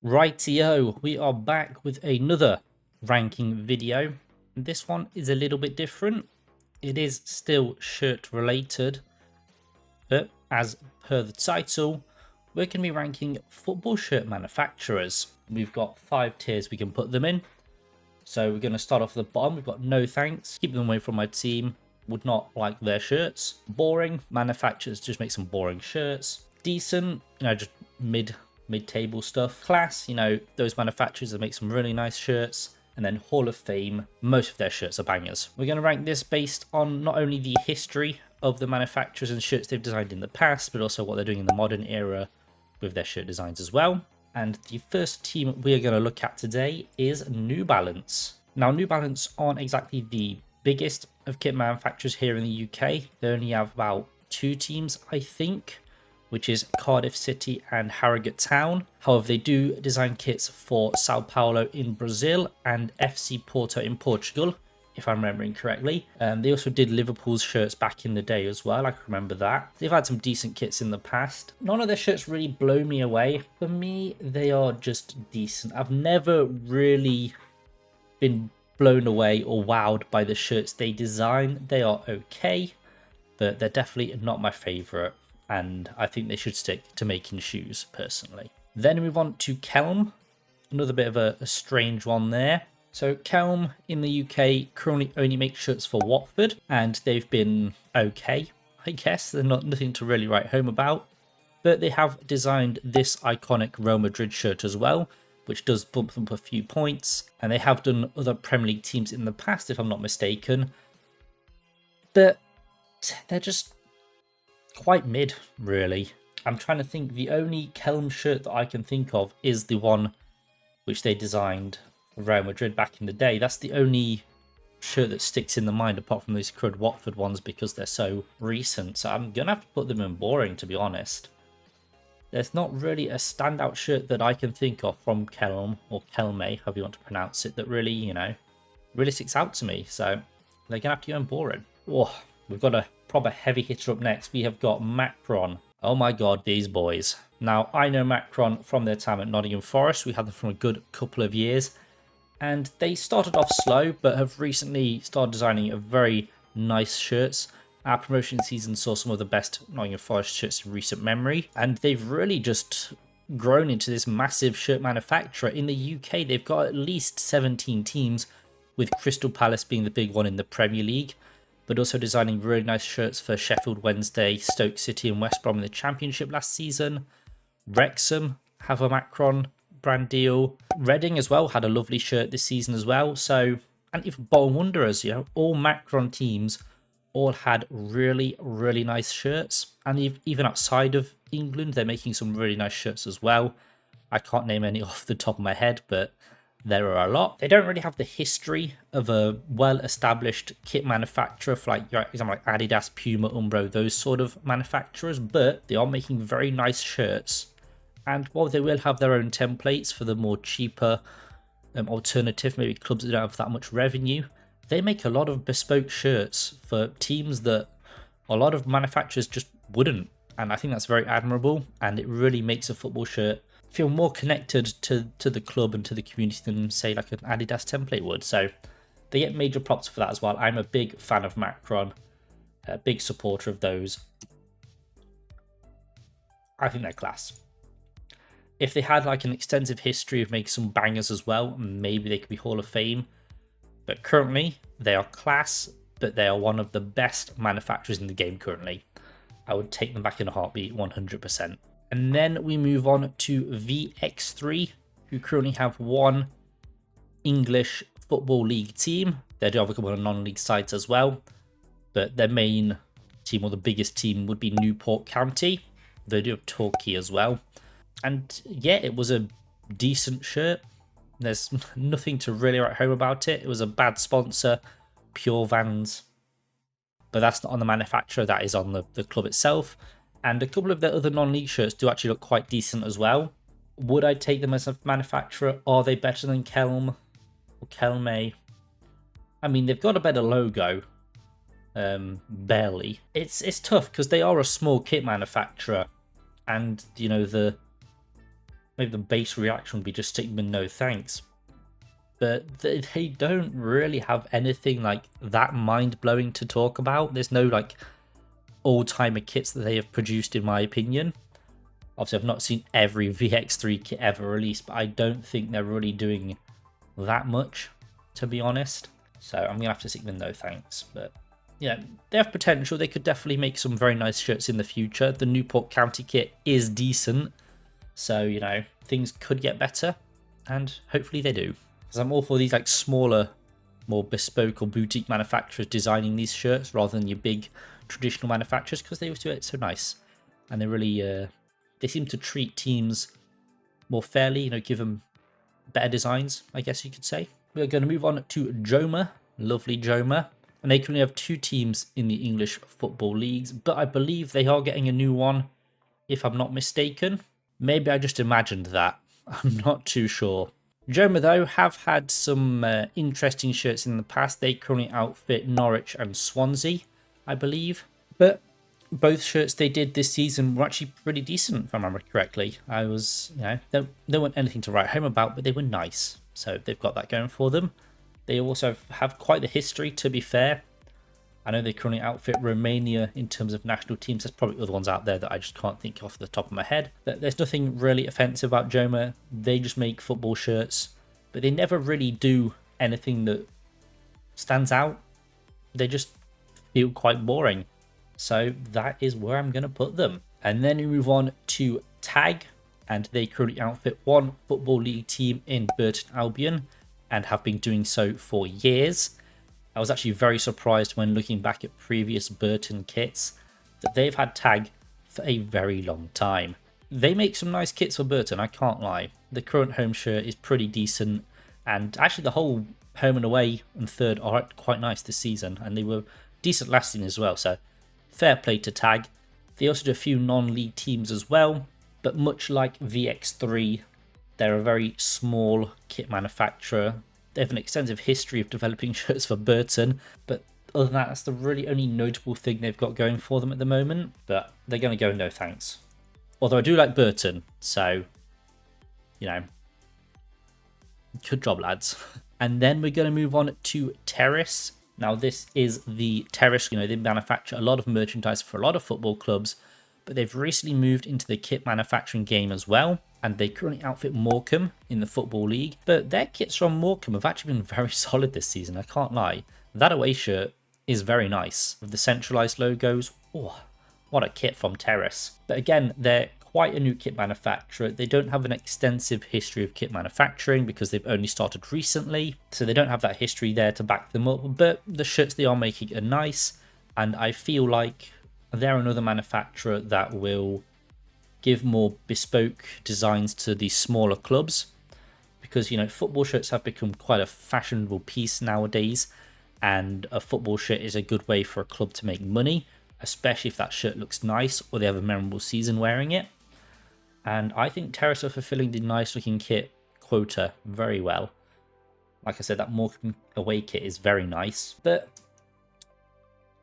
Rightio, we are back with another ranking video. This one is a little bit different. It is still shirt related, but as per the title, we're going to be ranking football shirt manufacturers. We've got 5 tiers we can put them in. So we're going to start off at the bottom. We've got no thanks, keep them away from my team, would not like their shirts. Boring, manufacturers just make some boring shirts. Decent, just mid-table stuff. Class, those manufacturers that make some really nice shirts. And then Hall of Fame, most of their shirts are bangers. We're going to rank this based on not only the history of the manufacturers and shirts they've designed in the past, but also what they're doing in the modern era with their shirt designs as well. And the first team we are going to look at today is New Balance. Now, New Balance aren't exactly the biggest of kit manufacturers here in the UK. They only have about 2 teams, I think, which is Cardiff City and Harrogate Town. However, they do design kits for Sao Paulo in Brazil and FC Porto in Portugal, if I'm remembering correctly. They also did Liverpool's shirts back in the day as well, I can remember that. They've had some decent kits in the past. None of their shirts really blow me away. For me, they are just decent. I've never really been blown away or wowed by the shirts they design. They are okay, but they're definitely not my favourite. And I think they should stick to making shoes, personally. Then we move on to Kelm, another bit of a strange one there. So Kelm in the UK currently only makes shirts for Watford, and they've been okay, I guess. They're nothing to really write home about. But they have designed this iconic Real Madrid shirt as well, which does bump them up a few points. And they have done other Premier League teams in the past, if I'm not mistaken. But they're just quite mid, really. I'm trying to think. The only Kelm shirt that I can think of is the one which they designed for Real Madrid back in the day. That's the only shirt that sticks in the mind apart from these crud Watford ones because they're so recent. So I'm going to have to put them in boring, to be honest. There's not really a standout shirt that I can think of from Kelm, or Kelme, however you want to pronounce it, that really, really sticks out to me. So they're going to have to go in boring. Oh, we've got a proper heavy hitter up next. We have got Macron. Oh my god, these boys. Now, I know Macron from their time at Nottingham Forest. We had them for a good couple of years. And they started off slow, but have recently started designing a very nice shirts. Our promotion season saw some of the best Nottingham Forest shirts in recent memory. And they've really just grown into this massive shirt manufacturer. In the UK, they've got at least 17 teams, with Crystal Palace being the big one in the Premier League, but also designing really nice shirts for Sheffield Wednesday, Stoke City and West Brom in the Championship last season. Wrexham have a Macron brand deal. Reading as well had a lovely shirt this season as well. So, and even Bolton Wanderers, all Macron teams all had really, really nice shirts. And even outside of England, they're making some really nice shirts as well. I can't name any off the top of my head, but there are a lot. They don't really have the history of a well-established kit manufacturer for example, like Adidas, Puma, Umbro, those sort of manufacturers, but they are making very nice shirts. And while they will have their own templates for the more cheaper alternative, maybe clubs that don't have that much revenue, they make a lot of bespoke shirts for teams that a lot of manufacturers just wouldn't. And I think that's very admirable, and it really makes a football shirt feel more connected to the club and to the community than, say, like an Adidas template would. So they get major props for that as well. I'm a big fan of Macron, a big supporter of those. I think they're class. If they had like an extensive history of making some bangers as well, maybe they could be Hall of Fame. But currently, they are class, but they are one of the best manufacturers in the game currently. I would take them back in a heartbeat, 100%. And then we move on to VX3, who currently have one English Football League team. They do have a couple of non-league sides as well, but their main team, or the biggest team, would be Newport County. They do have Torquay as well. And yeah, it was a decent shirt. There's nothing to really write home about it. It was a bad sponsor, Pure Vans. But that's not on the manufacturer, that is on the club itself. And a couple of their other non-league shirts do actually look quite decent as well. Would I take them as a manufacturer? Are they better than Kelm or Kelme? I mean, they've got a better logo. Barely. It's tough because they are a small kit manufacturer. And, the maybe the base reaction would be just stick them in no thanks. But they don't really have anything like that mind-blowing to talk about. There's no like all-timer kits that they have produced, in my opinion. Obviously, I've not seen every VX3 kit ever released, but I don't think they're really doing that much, to be honest. So I'm gonna have to stick with no thanks. But yeah, they have potential. They could definitely make some very nice shirts in the future. The Newport County kit is decent, so you know things could get better, and hopefully they do. Because I'm all for these like smaller, more bespoke or boutique manufacturers designing these shirts rather than your big traditional manufacturers, because they always do it so nice, and they really they seem to treat teams more fairly. You know, give them better designs, I guess you could say. We're going to move on to Joma, lovely Joma. And they currently have 2 teams in the English football leagues, but I believe they are getting a new one, if I'm not mistaken. Maybe I just imagined that. I'm not too sure. Joma, though, have had some interesting shirts in the past. They currently outfit Norwich and Swansea, I believe. But both shirts they did this season were actually pretty decent, if I remember correctly. I was, you know, they weren't anything to write home about, but they were nice. So they've got that going for them. They also have quite the history, to be fair. I know they currently outfit Romania in terms of national teams. There's probably other ones out there that I just can't think off the top of my head. But there's nothing really offensive about Joma. They just make football shirts, but they never really do anything that stands out. They just feel quite boring. So that is where I'm going to put them. And then we move on to Tag, and they currently outfit one Football League team in Burton Albion and have been doing so for years. I was actually very surprised when looking back at previous Burton kits that they've had Tag for a very long time. They make some nice kits for Burton, I can't lie. The current home shirt is pretty decent, and actually the whole home and away and third are quite nice this season, and they were decent last season as well, so fair play to Tag. They also do a few non-league teams as well, but much like VX3, they're a very small kit manufacturer. They have an extensive history of developing shirts for Burton, but other than that, that's the really only notable thing they've got going for them at the moment. But they're going to go no thanks. Although I do like Burton, so, you know, good job, lads. And then we're going to move on to Terrace. Now, this is the Terrace. You know, they manufacture a lot of merchandise for a lot of football clubs, but they've recently moved into the kit manufacturing game as well. And they currently outfit Morecambe in the Football League. But their kits from Morecambe have actually been very solid this season, I can't lie. That away shirt is very nice, with the centralised logos. Oh, what a kit from Terrace. But again, they're quite a new kit manufacturer. They don't have an extensive history of kit manufacturing because they've only started recently. So they don't have that history there to back them up. But the shirts they are making are nice. And I feel like they're another manufacturer that will give more bespoke designs to these smaller clubs, because you know football shirts have become quite a fashionable piece nowadays, and a football shirt is a good way for a club to make money, especially if that shirt looks nice or they have a memorable season wearing it. And I think Terrace are fulfilling the nice looking kit quota very well. Like I said, that Morecambe away kit is very nice, but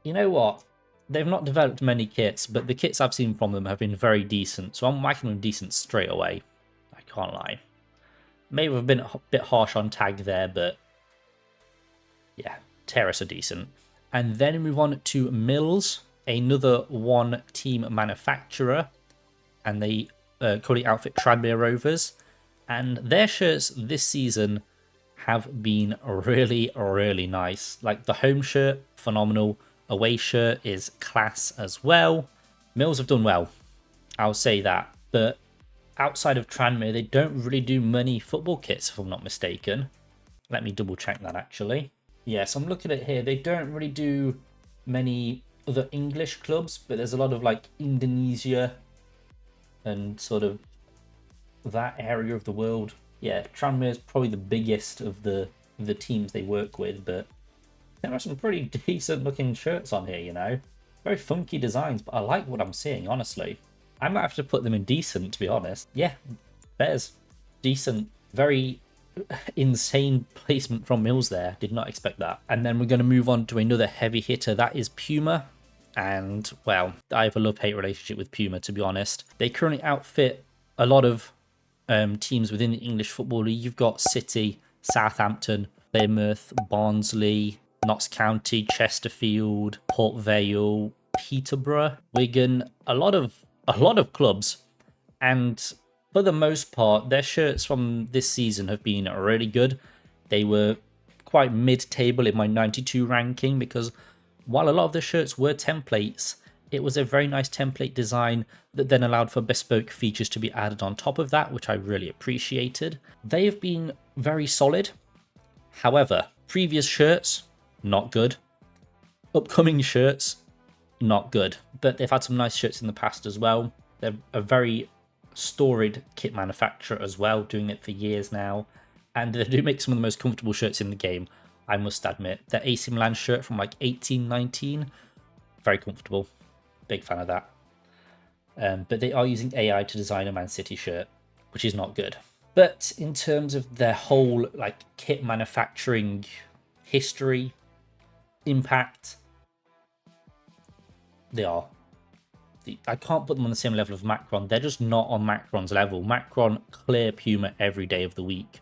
you know what? They've not developed many kits, but the kits I've seen from them have been very decent, so I'm making them decent straight away. I can't lie. Maybe I've been a bit harsh on Tag there, but yeah, Terrace are decent. And then we move on to Mills, another one-team manufacturer, and they currently outfit Tranmere Rovers. And their shirts this season have been really, really nice. Like the home shirt, phenomenal. Away shirt is class as well. Mills have done well, I'll say that. But outside of Tranmere, they don't really do many football kits, if I'm not mistaken. Let me double check that actually. Yes, I'm looking at it here. They don't really do many other English clubs, but there's a lot of like Indonesia and sort of that area of the world. Yeah, Tranmere is probably the biggest of the teams they work with, but there are some pretty decent looking shirts on here, you know. Very funky designs, but I like what I'm seeing, honestly. I might have to put them in decent, to be honest. Yeah, there's decent, very insane placement from Mills there. Did not expect that. And then we're going to move on to another heavy hitter. That is Puma. And, well, I have a love-hate relationship with Puma, to be honest. They currently outfit a lot of teams within the English Football League. You've got City, Southampton, Plymouth, Barnsley, Notts County, Chesterfield, Port Vale, Peterborough, Wigan, a lot of clubs. And for the most part, their shirts from this season have been really good. They were quite mid-table in my 92 ranking because while a lot of the shirts were templates, it was a very nice template design that then allowed for bespoke features to be added on top of that, which I really appreciated. They've been very solid. However, previous shirts, not good. Upcoming shirts, not good. But they've had some nice shirts in the past as well. They're a very storied kit manufacturer as well, doing it for years now. And they do make some of the most comfortable shirts in the game, I must admit. Their AC Milan shirt from like 1819, very comfortable. Big fan of that. But they are using AI to design a Man City shirt, which is not good. But in terms of their whole like kit manufacturing history, impact, they are. I can't put them on the same level of Macron. They're just not on Macron's level. Macron clear Puma every day of the week.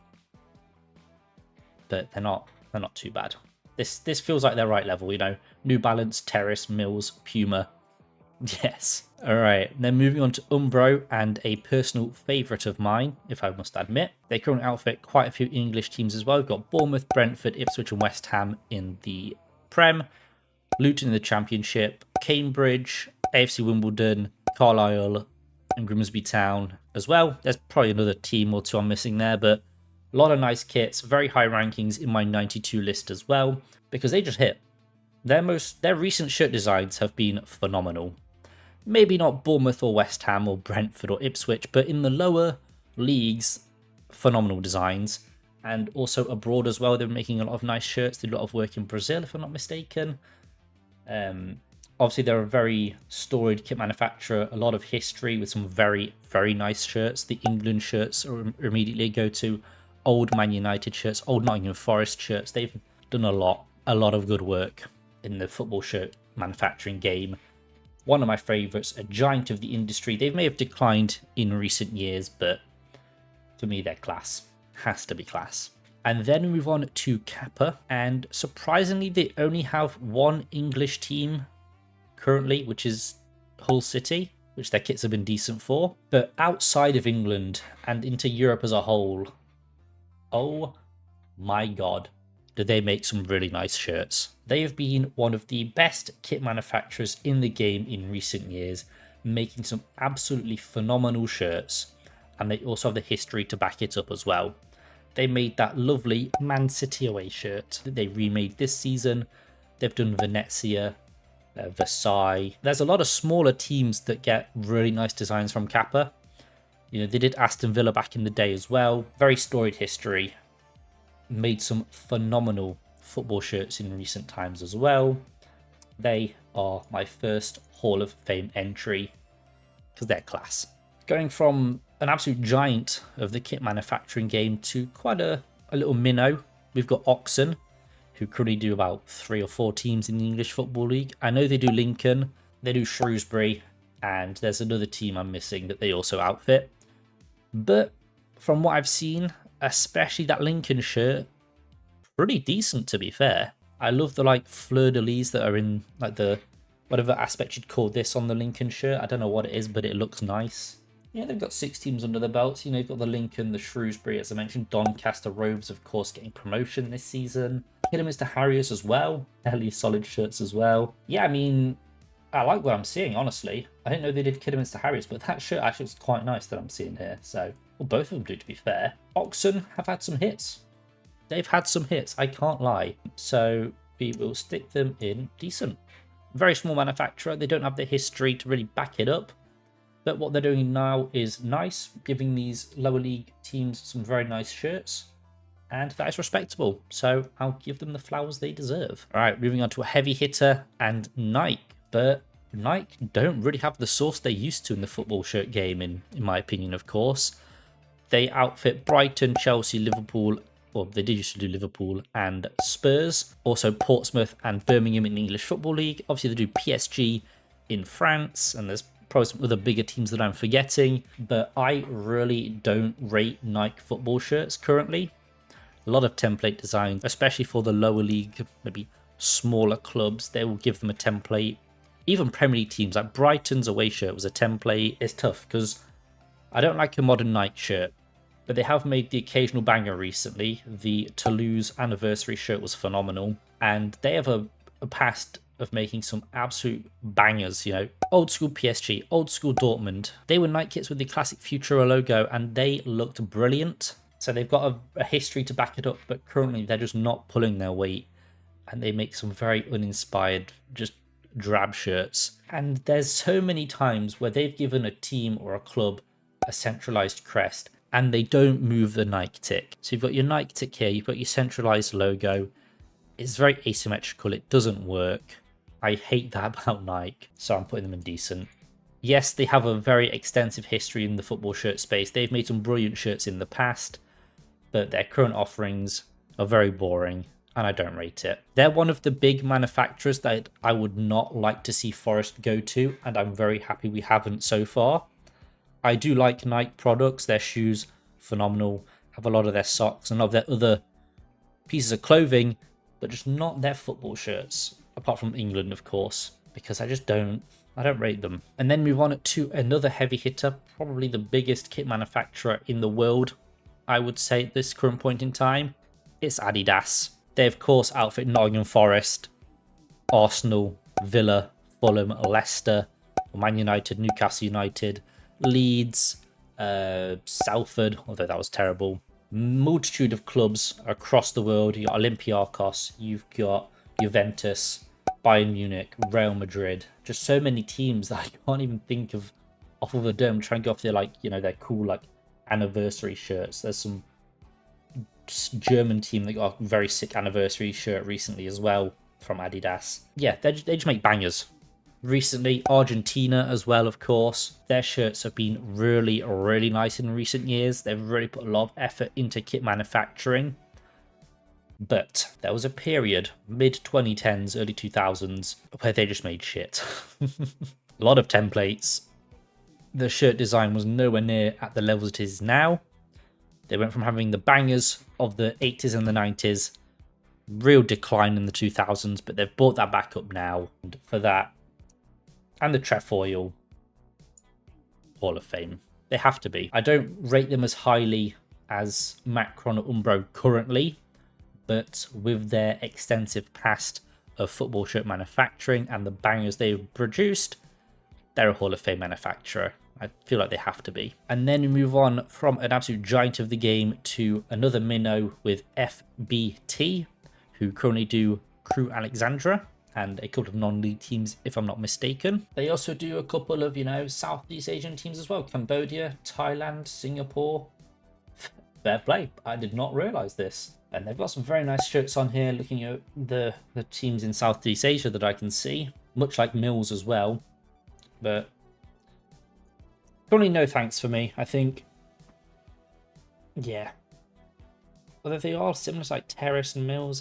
But they're not too bad. This feels like their right level, you know. New Balance, Terrace, Mills, Puma. Yes. Alright, then moving on to Umbro, and a personal favourite of mine, if I must admit. They currently outfit quite a few English teams as well. We've got Bournemouth, Brentford, Ipswich and West Ham in the Prem, Luton in the Championship, Cambridge, AFC Wimbledon, Carlisle and Grimsby Town as well. There's probably another team or two I'm missing there, but a lot of nice kits, very high rankings in my 92 list as well, because they just hit. Their recent shirt designs have been phenomenal. Maybe not Bournemouth or West Ham or Brentford or Ipswich, but in the lower leagues, phenomenal designs. And also abroad as well, they're making a lot of nice shirts. They do a lot of work in Brazil, if I'm not mistaken. Obviously, they're a very storied kit manufacturer, a lot of history with some very, very nice shirts. The England shirts are immediately go to. Old Man United shirts, old Nottingham Forest shirts. They've done a lot of good work in the football shirt manufacturing game. One of my favourites, a giant of the industry. They may have declined in recent years, but for me, they're class. Has to be class. And then we move on to Kappa, and surprisingly, they only have one English team currently, which is Hull City, which their kits have been decent for. But outside of England and into Europe as a whole, oh my god, do they make some really nice shirts. They have been one of the best kit manufacturers in the game in recent years, making some absolutely phenomenal shirts, and they also have the history to back it up as well. They made that lovely Man City away shirt that they remade this season. They've done Venezia, Versailles. There's a lot of smaller teams that get really nice designs from Kappa. You know, they did Aston Villa back in the day as well. Very storied history. Made some phenomenal football shirts in recent times as well. They are my first Hall of Fame entry because they're class. Going from an absolute giant of the kit manufacturing game to quite a little minnow, we've got Oxen, who currently do about 3 or 4 teams in the English Football League. I know they do Lincoln, they do Shrewsbury, and there's another team I'm missing that they also outfit. But from what I've seen, especially that Lincoln shirt, pretty decent to be fair. I love the like fleur-de-lis that are in like the whatever aspect you'd call this on the Lincoln shirt. I don't know what it is, but it looks nice. Yeah, they've got 6 teams under their belts. You know, you've got the Lincoln, the Shrewsbury, as I mentioned, Doncaster Rovers, of course, getting promotion this season. Kidderminster Harriers as well. Fairly solid shirts as well. Yeah, I mean, I like what I'm seeing, honestly. I didn't know they did Kidderminster Harriers, but that shirt actually is quite nice that I'm seeing here. So, well, both of them do, to be fair. Oxen have had some hits. They've had some hits, I can't lie. So, we will stick them in decent. Very small manufacturer. They don't have the history to really back it up. But what they're doing now is nice, giving these lower league teams some very nice shirts. And that is respectable. So I'll give them the flowers they deserve. All right, moving on to a heavy hitter and Nike. But Nike don't really have the source they used to in the football shirt game, in my opinion, of course. They outfit Brighton, Chelsea, Liverpool, well, they did used to do Liverpool and Spurs. Also Portsmouth and Birmingham in the English Football League. Obviously, they do PSG in France, and there's probably some other bigger teams that I'm forgetting, but I really don't rate Nike football shirts currently. A lot of template designs, especially for the lower league, maybe smaller clubs, they will give them a template. Even Premier League teams, like Brighton's away shirt was a template. It's tough because I don't like a modern Nike shirt, but they have made the occasional banger recently. The Toulouse anniversary shirt was phenomenal, and they have a past of making some absolute bangers, you know. Old school PSG, old school Dortmund. They were Nike kits with the classic Futura logo, and they looked brilliant. So they've got a history to back it up, but currently they're just not pulling their weight, and they make some very uninspired, just drab shirts. And there's so many times where they've given a team or a club a centralized crest, and they don't move the Nike tick. So you've got your Nike tick here, you've got your centralized logo. It's very asymmetrical, it doesn't work. I hate that about Nike, so I'm putting them in decent. Yes, they have a very extensive history in the football shirt space. They've made some brilliant shirts in the past, but their current offerings are very boring, and I don't rate it. They're one of the big manufacturers that I would not like to see Forest go to, and I'm very happy we haven't so far. I do like Nike products, their shoes, phenomenal, have a lot of their socks and a lot of their other pieces of clothing, but just not their football shirts, apart from England, of course, because I don't rate them. And then move on to another heavy hitter, probably the biggest kit manufacturer in the world, I would say at this current point in time. It's Adidas. They, of course, outfit Nottingham Forest, Arsenal, Villa, Fulham, Leicester, Man United, Newcastle United, Leeds, Salford, although that was terrible. Multitude of clubs across the world. You've got Olympiacos, you've got Juventus, Bayern Munich, Real Madrid. Just so many teams that I can't even think of off of a dome. Trying to go off their, like, you know, their cool, like, anniversary shirts. There's some German team that got a very sick anniversary shirt recently as well from Adidas. Yeah, they just make bangers. Recently, Argentina as well, of course. Their shirts have been really, really nice in recent years. They've really put a lot of effort into kit manufacturing. But there was a period, mid-2010s, early 2000s, where they just made shit. A lot of templates. The shirt design was nowhere near at the levels it is now. They went from having the bangers of the 80s and the 90s, real decline in the 2000s, but they've brought that back up now. And for that, and the trefoil, Hall of Fame. They have to be. I don't rate them as highly as Macron or Umbro currently, but with their extensive past of football shirt manufacturing and the bangers they've produced, they're a Hall of Fame manufacturer. I feel like they have to be. And then we move on from an absolute giant of the game to another minnow with FBT, who currently do Crew Alexandra and a couple of non-league teams, if I'm not mistaken. They also do a couple of, you know, Southeast Asian teams as well. Cambodia, Thailand, Singapore. Fair play. I did not realise this. And they've got some very nice shirts on here, looking at the teams in Southeast Asia that I can see. Much like Mills as well. But probably no thanks for me, I think. Yeah. Although they are similar to like Terrace and Mills,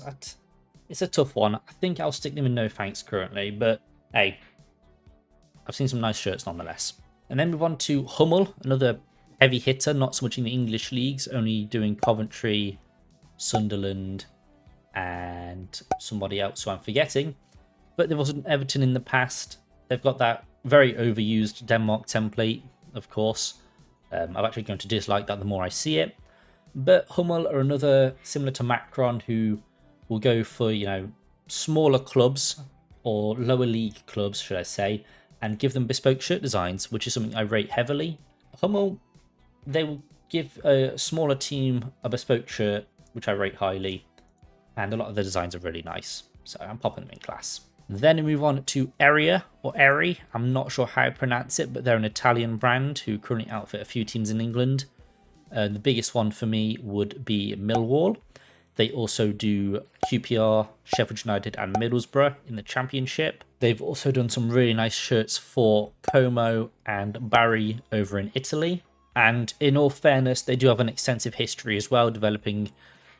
it's a tough one. I think I'll stick them in no thanks currently, but hey, I've seen some nice shirts nonetheless. And then move on to Hummel, another heavy hitter, not so much in the English leagues, only doing Coventry, Sunderland, and somebody else who I'm forgetting. But there wasn't Everton in the past. They've got that very overused Denmark template, of course. I'm actually going to dislike that the more I see it. But Hummel are another, similar to Macron, who will go for, you know, smaller clubs or lower league clubs, should I say, and give them bespoke shirt designs, which is something I rate heavily. Hummel, they will give a smaller team a bespoke shirt, which I rate highly, and a lot of the designs are really nice, so I'm popping them in class. Then we move on to Area, or Eri. I'm not sure how to pronounce it, but they're an Italian brand who currently outfit a few teams in England. The biggest one for me would be Milwall. They also do QPR, Sheffield United and Middlesbrough in the Championship. They've also done some really nice shirts for Como and Bari over in Italy. And in all fairness, they do have an extensive history as well, developing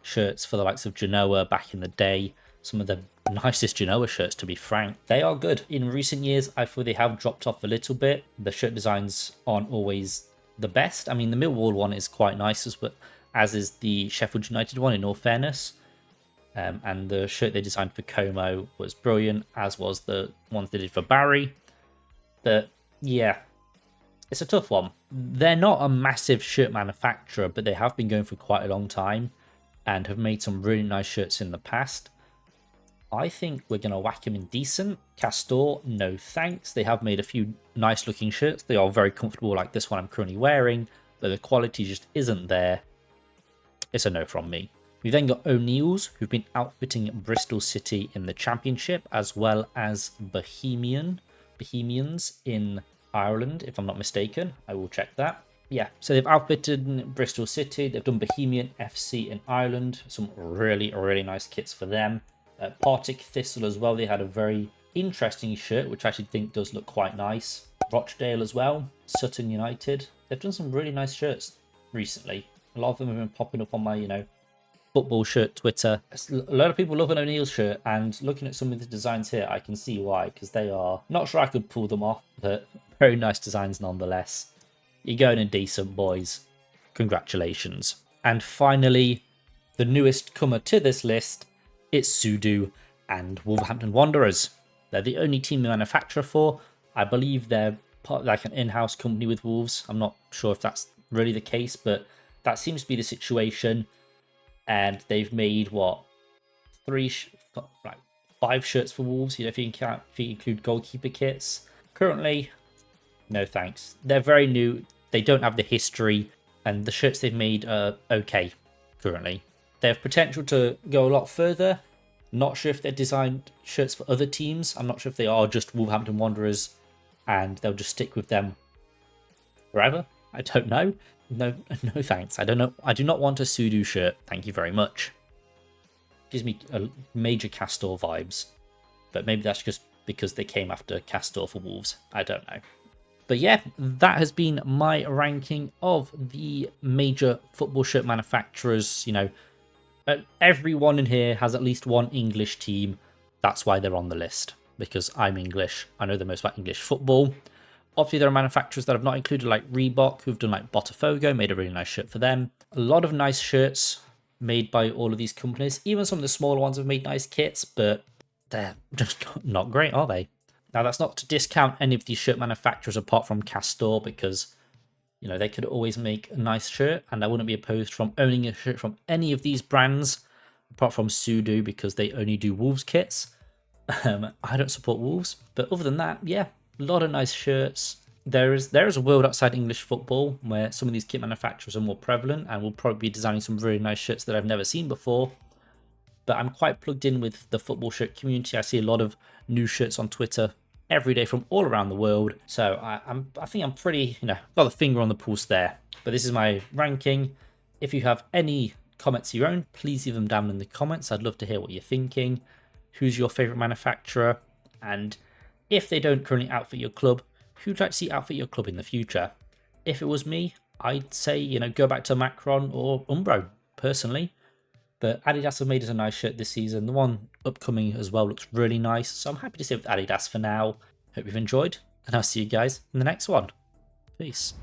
shirts for the likes of Genoa back in the day. Some of the nicest Genoa shirts, to be frank. They are good. In recent years, I feel they have dropped off a little bit. The shirt designs aren't always the best. I mean, the Milwall one is quite nice, as is the Sheffield United one, in all fairness. And the shirt they designed for Como was brilliant, as was the ones they did for Barry. But yeah, it's a tough one. They're not a massive shirt manufacturer, but they have been going for quite a long time and have made some really nice shirts in the past. I think we're going to whack them in decent. Castor, no thanks. They have made a few nice looking shirts. They are very comfortable, like this one I'm currently wearing, but the quality just isn't there. It's a no from me. We then got ONeal's, who've been outfitting Bristol City in the Championship, as well as Bohemians in Ireland, if I'm not mistaken. I will check that. Yeah, so they've outfitted Bristol City. They've done Bohemian FC in Ireland. Some really, really nice kits for them. Partick Thistle as well. They had a very interesting shirt, which I actually think does look quite nice. Rochdale as well. Sutton United. They've done some really nice shirts recently. A lot of them have been popping up on my, football shirt Twitter. A lot of people love an O'Neill's shirt, and looking at some of the designs here, I can see why, because they are, not sure I could pull them off, but very nice designs nonetheless. You're going in decent, boys. Congratulations. And finally, the newest comer to this list, it's Sudu and Wolverhampton Wanderers. They're the only team they manufacture for. I believe they're part of like an in-house company with Wolves. I'm not sure if that's really the case, but that seems to be the situation. And they've made, what, 5 shirts for Wolves, if you include goalkeeper kits. Currently, no thanks. They're very new. They don't have the history, and the shirts they've made are okay currently. They have potential to go a lot further. Not sure if they're designed shirts for other teams. I'm not sure if they are just Wolverhampton Wanderers and they'll just stick with them forever. I don't know. No thanks. I don't know. I do not want a Sudu shirt. Thank you very much. Gives me a major Castor vibes. But maybe that's just because they came after Castor for Wolves. I don't know. But yeah, that has been my ranking of the major football shirt manufacturers. Everyone in here has at least one English team. That's why they're on the list. Because I'm English. I know the most about English football. Obviously, there are manufacturers that I've not included, like Reebok, who've done like Botafogo, made a really nice shirt for them. A lot of nice shirts made by all of these companies. Even some of the smaller ones have made nice kits, but they're just not great, are they? Now, that's not to discount any of these shirt manufacturers apart from Castor, because, they could always make a nice shirt, and I wouldn't be opposed from owning a shirt from any of these brands, apart from Sudu, because they only do Wolves kits. I don't support Wolves, but other than that, yeah. A lot of nice shirts. There is a world outside English football where some of these kit manufacturers are more prevalent and will probably be designing some really nice shirts that I've never seen before. But I'm quite plugged in with the football shirt community. I see a lot of new shirts on Twitter every day from all around the world. So I think I'm pretty, got the finger on the pulse there. But this is my ranking. If you have any comments of your own, please leave them down in the comments. I'd love to hear what you're thinking. Who's your favorite manufacturer? And if they don't currently outfit your club, who'd like to see outfit your club in the future? If it was me, I'd say, go back to Macron or Umbro, personally. But Adidas have made us a nice shirt this season. The one upcoming as well looks really nice. So I'm happy to stay with Adidas for now. Hope you've enjoyed, and I'll see you guys in the next one. Peace.